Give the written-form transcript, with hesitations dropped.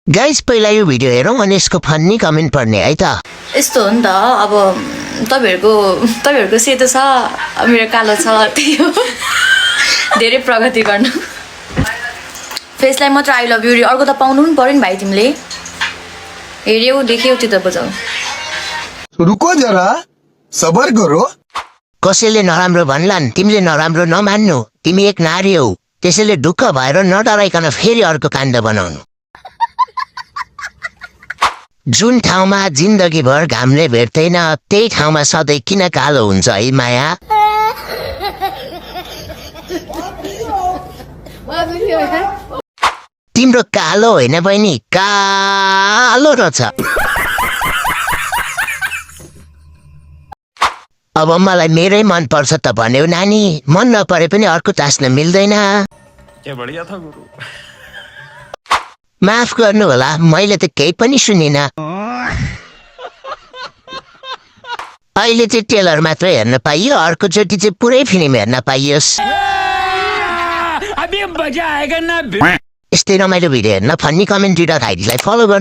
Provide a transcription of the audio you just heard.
Guys पहिला यो video हेरौँ अनि यसको फन्नी कमेन्ट पढ्ने है त। यस्तो हो नि त अब तपाईहरुको सेतो छ मेरो कालो छ त्यही हो धेरै प्रगति गर्न फेसलाई मात्र आई लभ यु अर्को त पाउनु पनि पर्यो नि भाइ तिमीले हेर्यौ देख्यौ त्यो त बुझाउ रुको जरा सबर करो कसैले नराम्रो भन्लान् तिमीले नराम्रो नमान्नु तिमी एक नारी हौ त्यसैले ढुक्क भएर नडराइकन फेरि अर्को काण्ड बनाउनु जुन ठाउँमा जिन्दगीभर घामले भेट्दैन त्यही ठाउँमा सधैँ किन कालो हुन्छ है माया। तिम्रो कालो होइन बहिनी कालो रहेछ। अब मलाई मेरै मन पर्छ त भन्यौ नानी मन नपरे पनि अर्को टास्न मिल्दैन। क्या बढिया था गुरु। माफ गर्नु होला मैले त केही पनि सुनिन। अहिले चाहिँ टेलर मात्रै हेर्न पाइयो अर्कोचोटि चाहिँ पुरै फिल्म हेर्न पाइयोस्। यस्तै रमाइलो भिडियो हेर्न फन्नी कमेन्ट दिएर आइडीलाई फलो गर्नु।